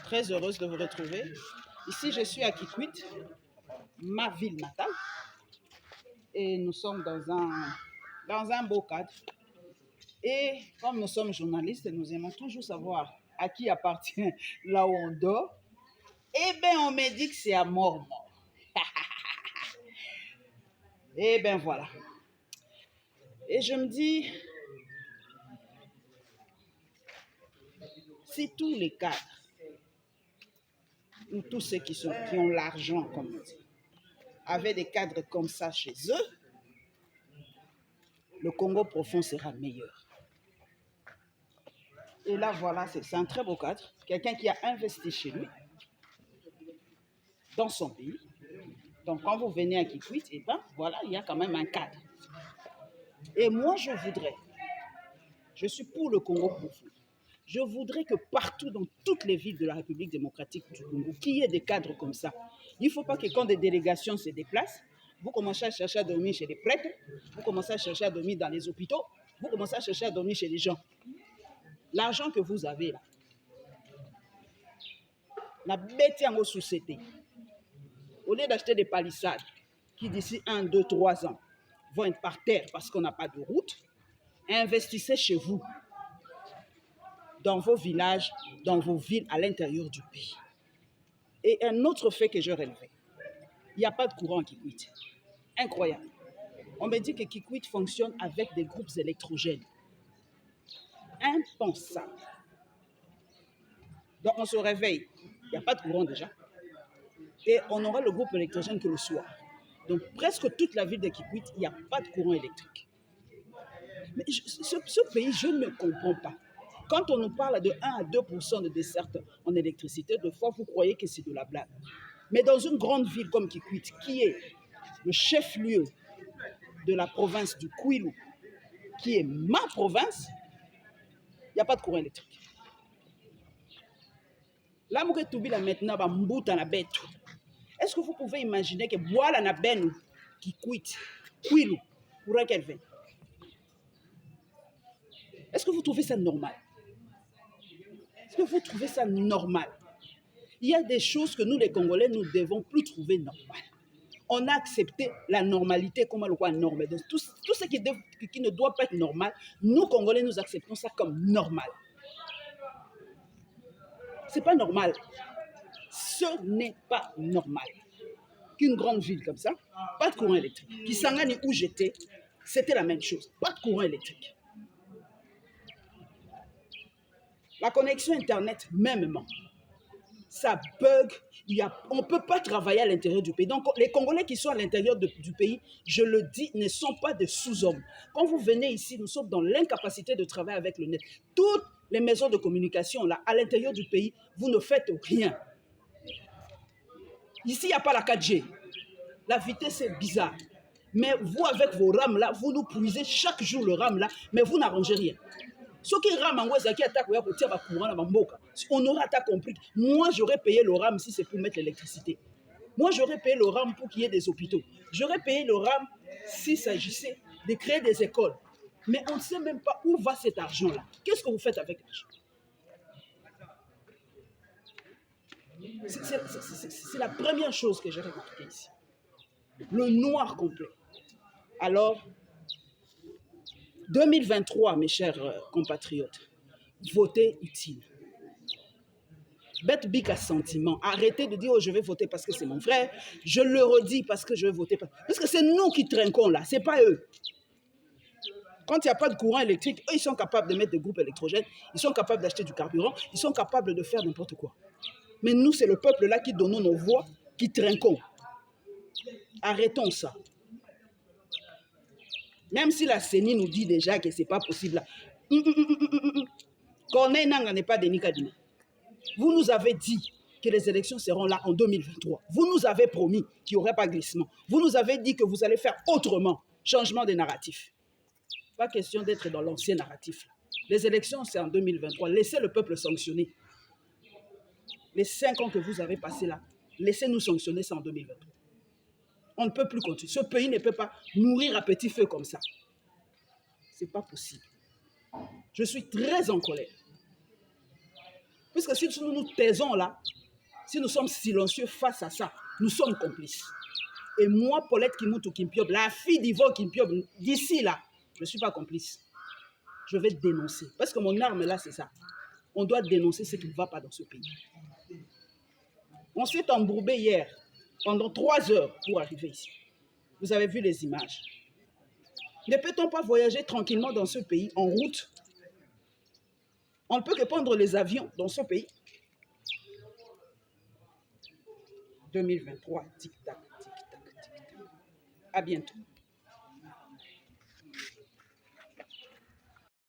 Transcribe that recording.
Très heureuse de vous retrouver. Ici, je suis à Kikwit, ma ville natale. Et nous sommes dans un beau cadre. Et comme nous sommes journalistes, nous aimons toujours savoir à qui appartient là où on dort. Eh bien, on me dit que c'est à mort. Eh bien, voilà. Et je me dis, si tous les cadres, ou tous ceux qui ont l'argent, comme on dit, avaient des cadres comme ça chez eux, le Congo profond sera meilleur. Et là, voilà, c'est un très beau cadre. Quelqu'un qui a investi chez lui, dans son pays. Donc, quand vous venez à Kikwit, eh ben, voilà, il y a quand même un cadre. Et moi, je suis pour le Congo profond. Je voudrais que partout, dans toutes les villes de la République démocratique du Congo, qu'il y ait des cadres comme ça. Il ne faut pas que quand des délégations se déplacent, vous commencez à chercher à dormir chez les prêtres, vous commencez à chercher à dormir dans les hôpitaux, vous commencez à chercher à dormir chez les gens. L'argent que vous avez là, la bête en société, au lieu d'acheter des palissades qui d'ici 1, 2, 3 ans vont être par terre parce qu'on n'a pas de route, investissez chez vous, dans vos villages, dans vos villes, à l'intérieur du pays. Et un autre fait que je relevais, il n'y a pas de courant à Kikwit. Incroyable. On me dit que Kikwit fonctionne avec des groupes électrogènes. Impensable. Donc on se réveille, il n'y a pas de courant déjà. Et on aura le groupe électrogène que le soir. Donc presque toute la ville de Kikwit, il n'y a pas de courant électrique. Mais ce pays, je ne comprends pas. Quand on nous parle de 1 à 2% de desserte en électricité, de fois, vous croyez que c'est de la blague. Mais dans une grande ville comme Kikwit, qui est le chef-lieu de la province du Kwilu, qui est ma province, il n'y a pas de courant électrique. Là, maintenant, est-ce que vous pouvez imaginer que voilà na ben Kikwit, Kwilu, pour qu'elle vienne? Est-ce que vous trouvez ça normal? Est-ce que vous trouvez ça normal? Il y a des choses que nous, les Congolais, nous ne devons plus trouver normales. On a accepté la normalité comme le quoi norme. Donc, tout ce qui ne doit pas être normal, nous, Congolais, nous acceptons ça comme normal. Ce n'est pas normal. Ce n'est pas normal qu'une grande ville comme ça, pas de courant électrique. Kisangani, où j'étais, c'était la même chose. Pas de courant électrique. La connexion Internet, mêmement, ça bug. On ne peut pas travailler à l'intérieur du pays. Donc, les Congolais qui sont à l'intérieur du pays, je le dis, ne sont pas des sous-hommes. Quand vous venez ici, nous sommes dans l'incapacité de travailler avec le net. Toutes les maisons de communication, là, à l'intérieur du pays, vous ne faites rien. Ici, il n'y a pas la 4G. La vitesse est bizarre. Mais vous, avec vos rames, là, vous nous puisez chaque jour le rame, là, mais vous n'arrangez rien. Ceux qui rament en Wazaki attaquent on aura compris. Moi, j'aurais payé le RAM si c'est pour mettre l'électricité. Moi, j'aurais payé le RAM pour qu'il y ait des hôpitaux. J'aurais payé le RAM s'il s'agissait de créer des écoles. Mais on ne sait même pas où va cet argent-là. Qu'est-ce que vous faites avec l'argent? C'est la première chose que j'ai remarquée ici. Le noir complet. Alors, 2023, mes chers compatriotes, votez utile. Bête bic à sentiment. Arrêtez de dire oh, je vais voter parce que c'est mon frère. Je le redis parce que je vais voter. Parce que c'est nous qui trinquons là, c'est pas eux. Quand il n'y a pas de courant électrique, eux, ils sont capables de mettre des groupes électrogènes, ils sont capables d'acheter du carburant, ils sont capables de faire n'importe quoi. Mais nous, c'est le peuple là qui donnons nos voix, qui trinquons. Arrêtons ça. Même si la CENI nous dit déjà que ce n'est pas possible. Corneille Nangaa n'est pas Denis Kadima. Vous nous avez dit que les élections seront là en 2023. Vous nous avez promis qu'il n'y aurait pas glissement. Vous nous avez dit que vous allez faire autrement. Changement de narratif. Pas question d'être dans l'ancien narratif. Les élections, c'est en 2023. Laissez le peuple sanctionner. Les 5 ans que vous avez passés là, laissez-nous sanctionner ça en 2023. On ne peut plus continuer. Ce pays ne peut pas mourir à petit feu comme ça. Ce n'est pas possible. Je suis très en colère. Puisque si nous nous taisons là, si nous sommes silencieux face à ça, nous sommes complices. Et moi, Paulette Kimutu Kimpiob, la fille d'Ivo Kimpiob, d'ici là, je ne suis pas complice. Je vais dénoncer. Parce que mon arme là, c'est ça. On doit dénoncer ce qui ne va pas dans ce pays. On s'est embourbé hier pendant 3 heures pour arriver ici. Vous avez vu les images. Ne peut-on pas voyager tranquillement dans ce pays en route? On ne peut que prendre les avions dans ce pays. 2023, tic-tac, tic-tac, tic-tac. À bientôt.